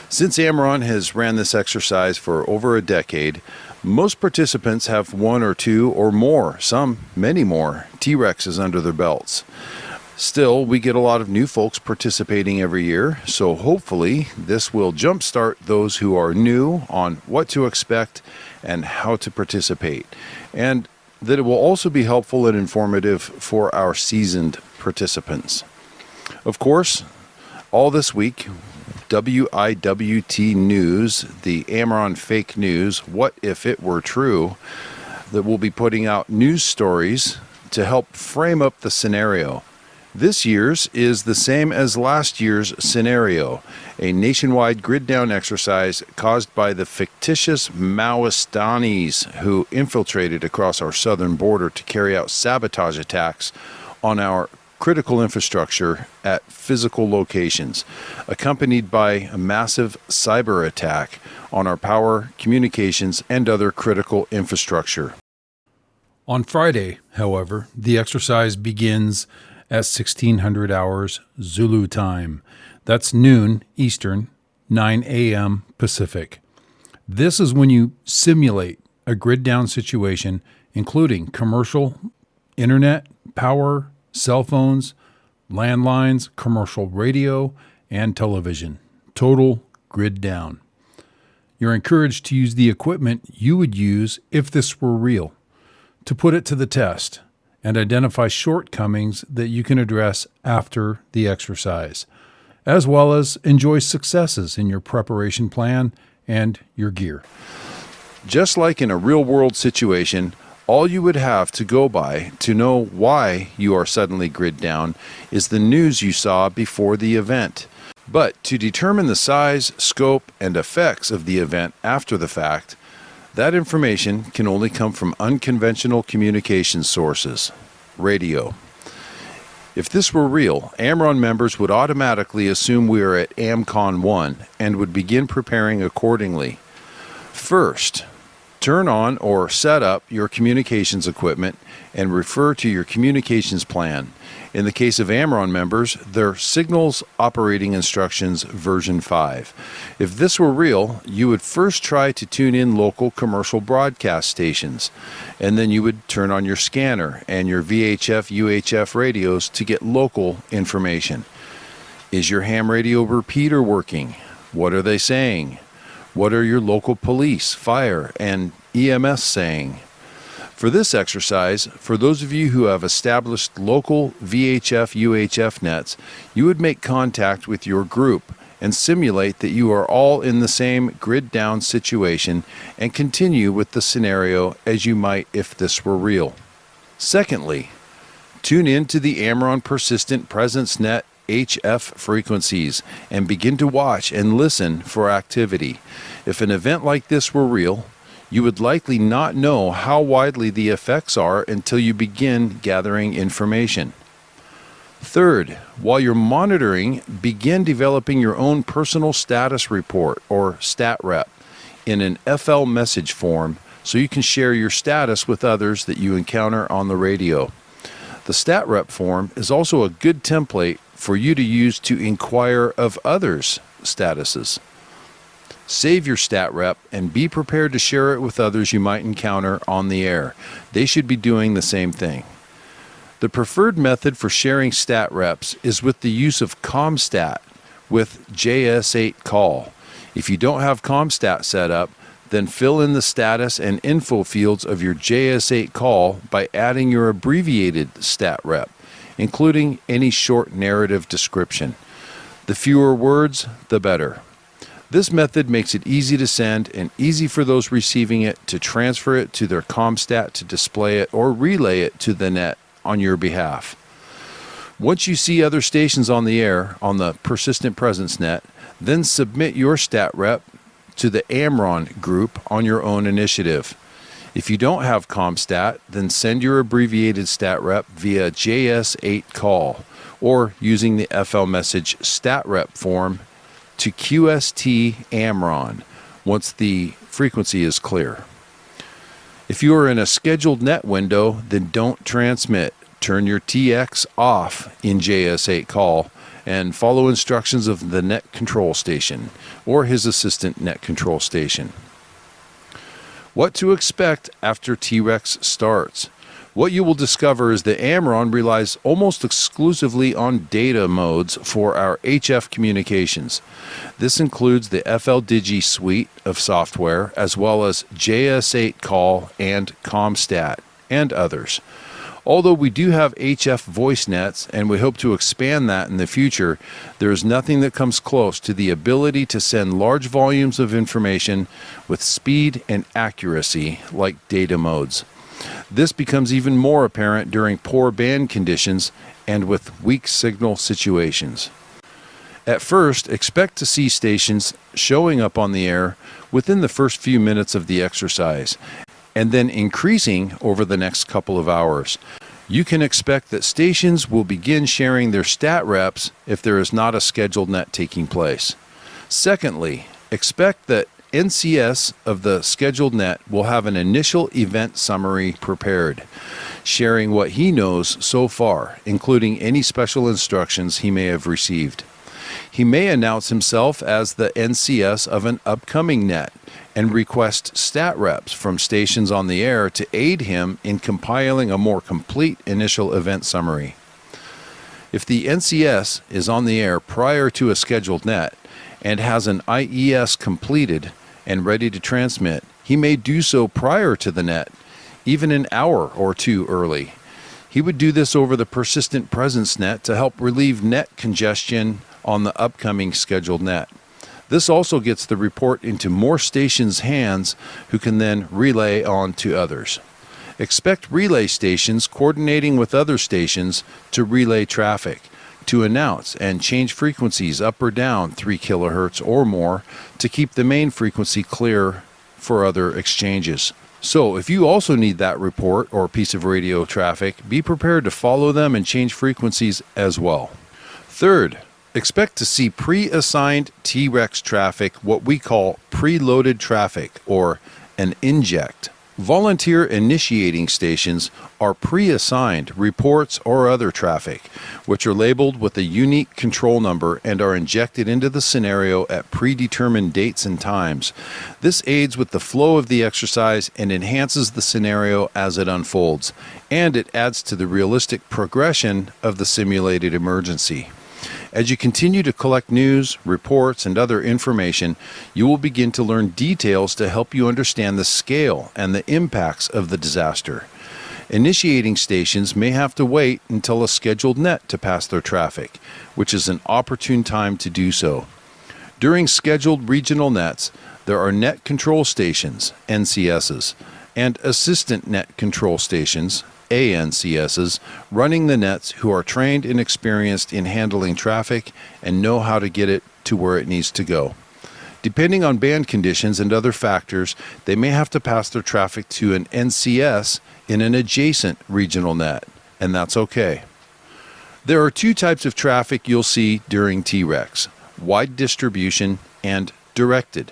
Since AmRRON has ran this exercise for over a decade, most participants have one or two or more, some many more, T-Rexes under their belts. Still, we get a lot of new folks participating every year, so hopefully this will jumpstart those who are new on what to expect and how to participate, and that it will also be helpful and informative for our seasoned participants. Of course, all this week, WIWT News, the AmRRON fake news, what if it were true, that will be putting out news stories to help frame up the scenario. This year's is the same as last year's scenario, a nationwide grid-down exercise caused by the fictitious Maoistanis who infiltrated across our southern border to carry out sabotage attacks on our critical infrastructure at physical locations, accompanied by a massive cyber attack on our power, communications, and other critical infrastructure. On Friday, however, the exercise begins at 1600 hours Zulu time. That's noon Eastern, 9 a.m. Pacific. This is when you simulate a grid down situation, including commercial, internet, power, cell phones, landlines, commercial radio, and television. Total grid down. You're encouraged to use the equipment you would use if this were real, to put it to the test and identify shortcomings that you can address after the exercise, as well as enjoy successes in your preparation plan and your gear. Just like in a real-world situation, all you would have to go by to know why you are suddenly grid down is the news you saw before the event. But to determine the size, scope, and effects of the event after the fact, that information can only come from unconventional communication sources, radio. If this were real, AmRRON members would automatically assume we are at AmCon 1 and would begin preparing accordingly. First, turn on or set up your communications equipment and refer to your communications plan. In the case of AmRRON members, their Signals Operating Instructions version 5. If this were real, you would first try to tune in local commercial broadcast stations, and then you would turn on your scanner and your VHF, UHF radios to get local information. Is your ham radio repeater working? What are they saying? What are your local police, fire, and EMS saying? For this exercise, for those of you who have established local VHF, UHF nets, you would make contact with your group and simulate that you are all in the same grid-down situation and continue with the scenario as you might if this were real. Secondly, tune in to the AmRRON Persistent Presence Net HF frequencies and begin to watch and listen for activity. If an event like this were real, you would likely not know how widely the effects are until you begin gathering information. Third, while you're monitoring, begin developing your own personal status report or stat rep in an FL message form so you can share your status with others that you encounter on the radio. The stat rep form is also a good template for you to use to inquire of others' statuses. Save your stat rep and be prepared to share it with others you might encounter on the air. They should be doing the same thing. The preferred method for sharing stat reps is with the use of ComStat with JS8 call. If you don't have ComStat set up, then fill in the status and info fields of your JS8 call by adding your abbreviated stat rep, including any short narrative description. The fewer words, the better. This method makes it easy to send and easy for those receiving it to transfer it to their ComStat to display it or relay it to the net on your behalf. Once you see other stations on the air on the Persistent Presence Net, then submit your stat rep to the AmRRON group on your own initiative. If you don't have ComStat, then send your abbreviated stat rep via JS8 call or using the FL message stat rep form to QST AmRRON once the frequency is clear. If you are in a scheduled net window, then don't transmit. Turn your TX off in JS8 call and follow instructions of the net control station or his assistant net control station. What to expect after T-REX starts. What you will discover is that AmRRON relies almost exclusively on data modes for our HF communications. This includes the FLDigi suite of software, as well as JS8 Call and ComStat, and others. Although we do have HF voice nets, and we hope to expand that in the future, there is nothing that comes close to the ability to send large volumes of information with speed and accuracy like data modes. This becomes even more apparent during poor band conditions and with weak signal situations. At first, expect to see stations showing up on the air within the first few minutes of the exercise, and then increasing over the next couple of hours. You can expect that stations will begin sharing their stat reps if there is not a scheduled net taking place. Secondly, expect that NCS of the scheduled net will have an initial event summary prepared, sharing what he knows so far, including any special instructions he may have received. He may announce himself as the NCS of an upcoming net and request stat reps from stations on the air to aid him in compiling a more complete initial event summary. If the NCS is on the air prior to a scheduled net and has an IES completed and ready to transmit, he may do so prior to the net, even an hour or two early. He would do this over the persistent presence net to help relieve net congestion on the upcoming scheduled net. This also gets the report into more stations' hands who can then relay on to others. Expect relay stations coordinating with other stations to relay traffic, to announce and change frequencies up or down 3 kHz or more to keep the main frequency clear for other exchanges. So if you also need that report or piece of radio traffic, be prepared to follow them and change frequencies as well. Third, expect to see pre-assigned T-REX traffic, what we call preloaded traffic, or an inject. Volunteer initiating stations are pre-assigned reports or other traffic, which are labeled with a unique control number and are injected into the scenario at predetermined dates and times. This aids with the flow of the exercise and enhances the scenario as it unfolds, and it adds to the realistic progression of the simulated emergency. As you continue to collect news, reports, and other information, you will begin to learn details to help you understand the scale and the impacts of the disaster. Initiating stations may have to wait until a scheduled net to pass their traffic, which is an opportune time to do so. During scheduled regional nets, there are net control stations, NCSs, and assistant net control stations, ANCSs, running the nets who are trained and experienced in handling traffic and know how to get it to where it needs to go. Depending on band conditions and other factors, they may have to pass their traffic to an NCS in an adjacent regional net, and that's okay. There are two types of traffic you'll see during T-REX: wide distribution and directed.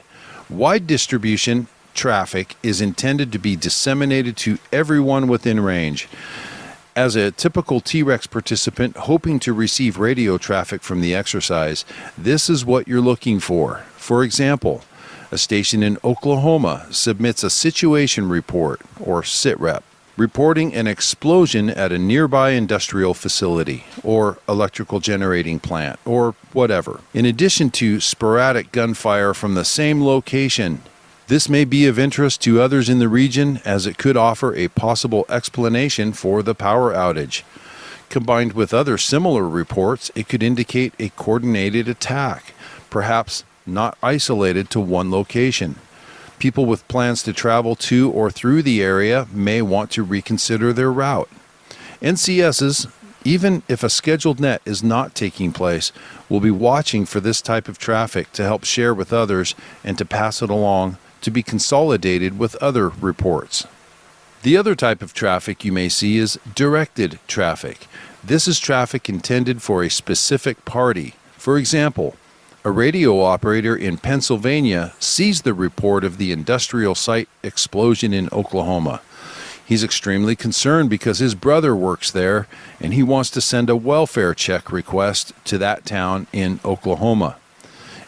Wide distribution traffic is intended to be disseminated to everyone within range. As a typical T-REX participant hoping to receive radio traffic from the exercise, this is what you're looking for. For example, a station in Oklahoma submits a situation report, or SITREP, reporting an explosion at a nearby industrial facility, or electrical generating plant, or whatever, in addition to sporadic gunfire from the same location. This may be of interest to others in the region, as it could offer a possible explanation for the power outage. Combined with other similar reports, it could indicate a coordinated attack, perhaps not isolated to one location. People with plans to travel to or through the area may want to reconsider their route. NCSs, even if a scheduled net is not taking place, will be watching for this type of traffic to help share with others and to pass it along to be consolidated with other reports. The other type of traffic you may see is directed traffic. This is traffic intended for a specific party. For example, a radio operator in Pennsylvania sees the report of the industrial site explosion in Oklahoma. He's extremely concerned because his brother works there and he wants to send a welfare check request to that town in Oklahoma.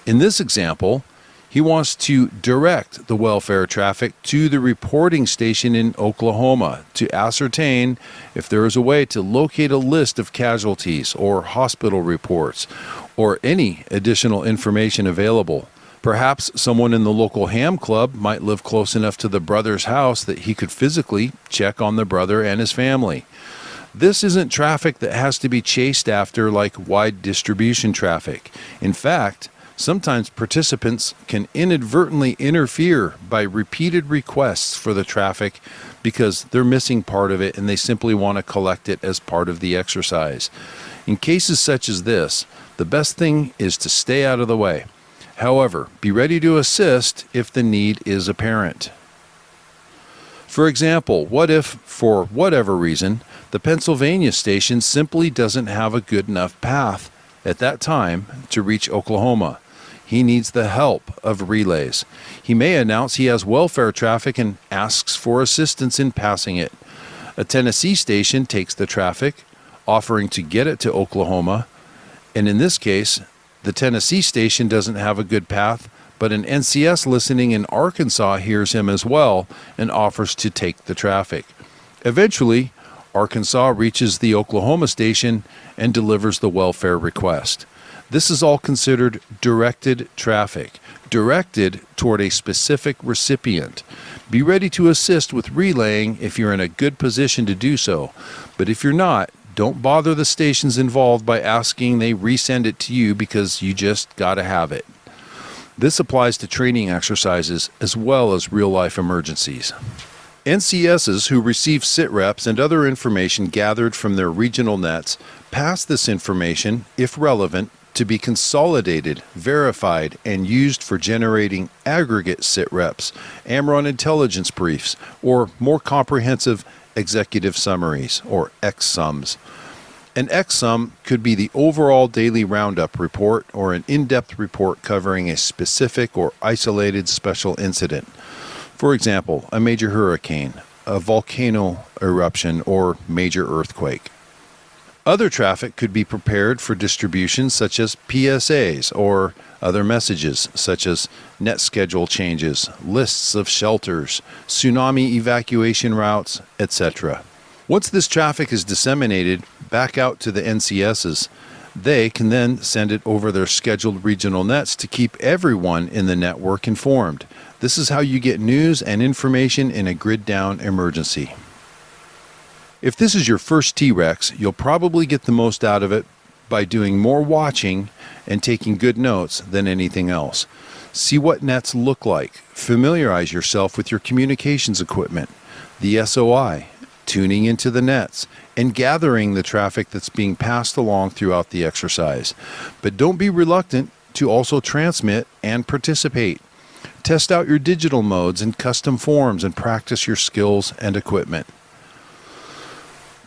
In this example, he wants to direct the welfare traffic to the reporting station in Oklahoma to ascertain if there is a way to locate a list of casualties or hospital reports or any additional information available. Perhaps someone in the local ham club might live close enough to the brother's house that he could physically check on the brother and his family. This isn't traffic that has to be chased after like wide distribution traffic. In fact, sometimes participants can inadvertently interfere by repeated requests for the traffic because they're missing part of it and they simply want to collect it as part of the exercise. In cases such as this, the best thing is to stay out of the way. However, be ready to assist if the need is apparent. For example, what if, for whatever reason, the Pennsylvania station simply doesn't have a good enough path at that time to reach Oklahoma? He needs the help of relays. He may announce he has welfare traffic and asks for assistance in passing it. A Tennessee station takes the traffic, offering to get it to Oklahoma, and in this case, the Tennessee station doesn't have a good path, but an NCS listening in Arkansas hears him as well and offers to take the traffic. Eventually, Arkansas reaches the Oklahoma station and delivers the welfare request. This is all considered directed traffic, directed toward a specific recipient. Be ready to assist with relaying if you're in a good position to do so, but if you're not, don't bother the stations involved by asking they resend it to you because you just gotta have it. This applies to training exercises as well as real-life emergencies. NCSs who receive SITREPs and other information gathered from their regional nets pass this information, if relevant, to be consolidated, verified, and used for generating aggregate SITREPs, AmRRON intelligence briefs, or more comprehensive executive summaries, or XSUMs. An XSUM could be the overall daily roundup report or an in-depth report covering a specific or isolated special incident. For example, a major hurricane, a volcano eruption, or major earthquake. Other traffic could be prepared for distribution such as PSAs or other messages such as net schedule changes, lists of shelters, tsunami evacuation routes, etc. Once this traffic is disseminated back out to the NCSs, they can then send it over their scheduled regional nets to keep everyone in the network informed. This is how you get news and information in a grid-down emergency. If this is your first T-Rex, you'll probably get the most out of it by doing more watching and taking good notes than anything else. See what nets look like. Familiarize yourself with your communications equipment, the SOI, tuning into the nets, and gathering the traffic that's being passed along throughout the exercise. But don't be reluctant to also transmit and participate. Test out your digital modes and custom forms and practice your skills and equipment.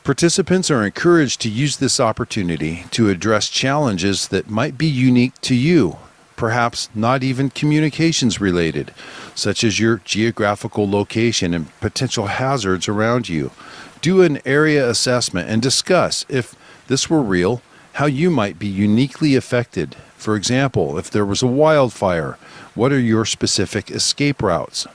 Participants are encouraged to use this opportunity to address challenges that might be unique to you, perhaps not even communications related, such as your geographical location and potential hazards around you. Do an area assessment and discuss, if this were real, how you might be uniquely affected. For example, if there was a wildfire, what are your specific escape routes?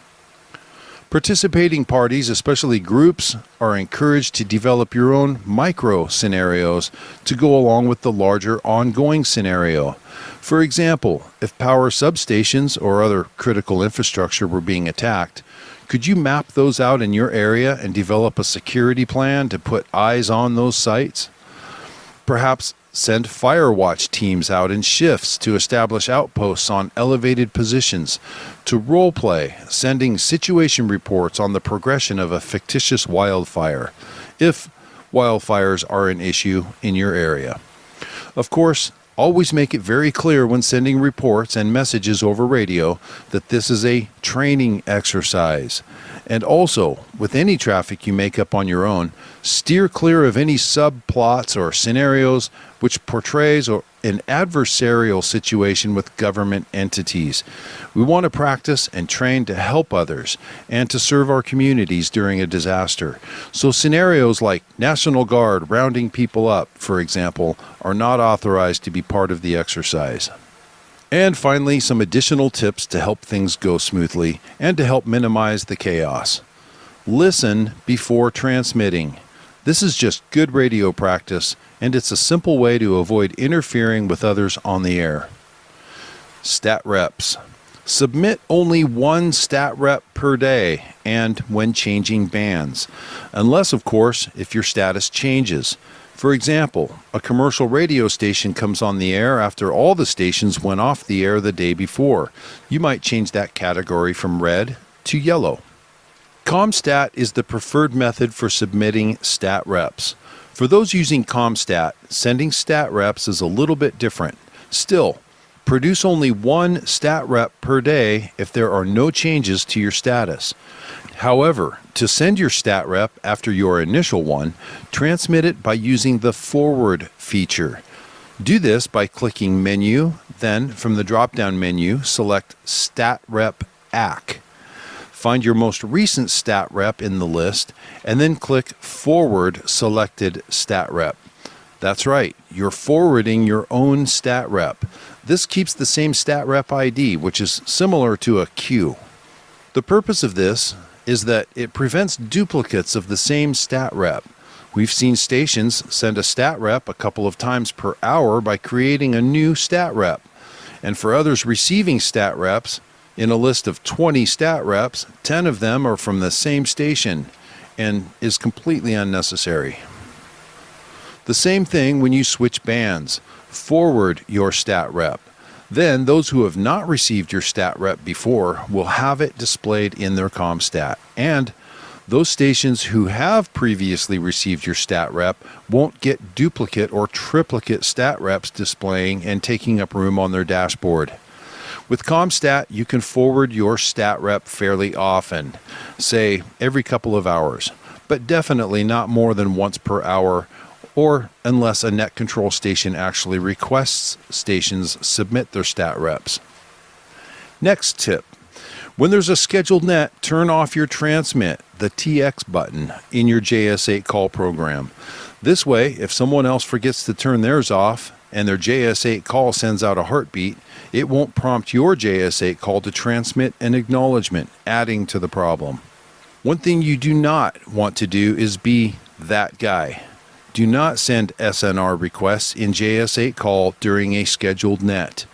Participating parties, especially groups, are encouraged to develop your own micro scenarios to go along with the larger ongoing scenario. For example, if power substations or other critical infrastructure were being attacked, could you map those out in your area and develop a security plan to put eyes on those sites? Perhaps send fire watch teams out in shifts to establish outposts on elevated positions, to role play, sending situation reports on the progression of a fictitious wildfire, if wildfires are an issue in your area. Of course, always make it very clear when sending reports and messages over radio that this is a training exercise. And also, with any traffic you make up on your own, steer clear of any subplots or scenarios which portrays an adversarial situation with government entities. We want to practice and train to help others and to serve our communities during a disaster. So scenarios like National Guard rounding people up, for example, are not authorized to be part of the exercise. And finally, some additional tips to help things go smoothly and to help minimize the chaos. Listen before transmitting. This is just good radio practice, and it's a simple way to avoid interfering with others on the air. Stat reps. Submit only one stat rep per day and when changing bands, unless, of course, if your status changes. For example, a commercial radio station comes on the air after all the stations went off the air the day before. You might change that category from red to yellow. ComStat is the preferred method for submitting stat reps. For those using ComStat, sending stat reps is a little bit different. Still, produce only one stat rep per day if there are no changes to your status. However, to send your stat rep after your initial one, transmit it by using the forward feature. Do this by clicking Menu, then from the drop-down menu, select Stat Rep AC. Find your most recent stat rep in the list, and then click Forward Selected Stat Rep. That's right, you're forwarding your own stat rep. This keeps the same stat rep ID, which is similar to a queue. The purpose of this is that it prevents duplicates of the same stat rep. We've seen stations send a stat rep a couple of times per hour by creating a new stat rep. And for others receiving stat reps, in a list of 20 stat reps, 10 of them are from the same station and is completely unnecessary. The same thing when you switch bands. Forward your stat rep. Then those who have not received your stat rep before will have it displayed in their ComStat. And those stations who have previously received your stat rep won't get duplicate or triplicate stat reps displaying and taking up room on their dashboard. With ComStat, you can forward your stat rep fairly often, say every couple of hours, but definitely not more than once per hour, or unless a net control station actually requests stations submit their stat reps. Next tip. When there's a scheduled net, turn off your transmit, the TX button, in your JS8 call program. This way, if someone else forgets to turn theirs off and their JS8 call sends out a heartbeat, it won't prompt your JS8 call to transmit an acknowledgement, adding to the problem. One thing you do not want to do is be that guy. Do not send SNR requests in JS8 call during a scheduled net.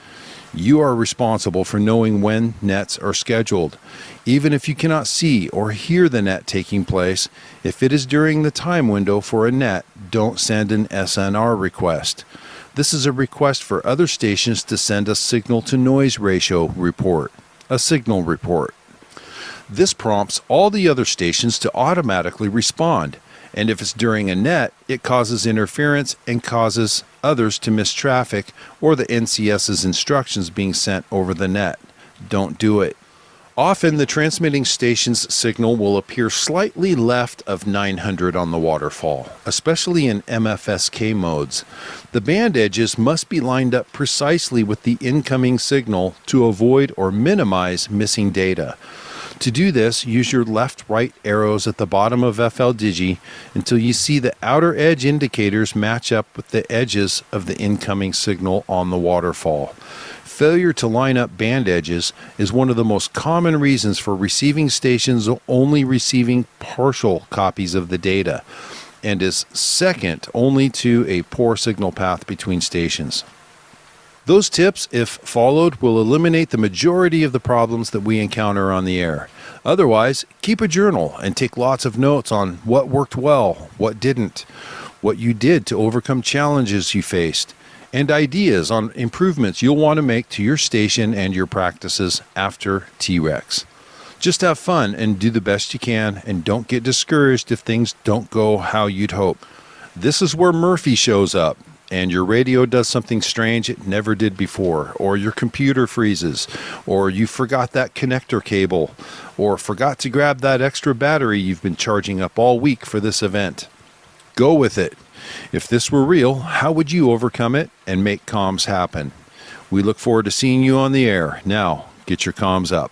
You are responsible for knowing when nets are scheduled. Even if you cannot see or hear the net taking place, if it is during the time window for a net, don't send an SNR request. This is a request for other stations to send a signal-to-noise ratio report, a signal report. This prompts all the other stations to automatically respond. And if it's during a net, it causes interference and causes others to miss traffic or the NCS's instructions being sent over the net. Don't do it. Often the transmitting station's signal will appear slightly left of 900 on the waterfall, especially in MFSK modes. The band edges must be lined up precisely with the incoming signal to avoid or minimize missing data. To do this, use your left-right arrows at the bottom of FLDigi until you see the outer edge indicators match up with the edges of the incoming signal on the waterfall. Failure to line up band edges is one of the most common reasons for receiving stations only receiving partial copies of the data, and is second only to a poor signal path between stations. Those tips, if followed, will eliminate the majority of the problems that we encounter on the air. Otherwise, keep a journal and take lots of notes on what worked well, what didn't, what you did to overcome challenges you faced, and ideas on improvements you'll want to make to your station and your practices after T-Rex. Just have fun and do the best you can, and don't get discouraged if things don't go how you'd hope. This is where Murphy shows up. and your radio does something strange it never did before, or your computer freezes, or you forgot that connector cable, or forgot to grab that extra battery you've been charging up all week for this event. Go with it. If this were real, how would you overcome it and make comms happen? We look forward to seeing you on the air. Now, get your comms up.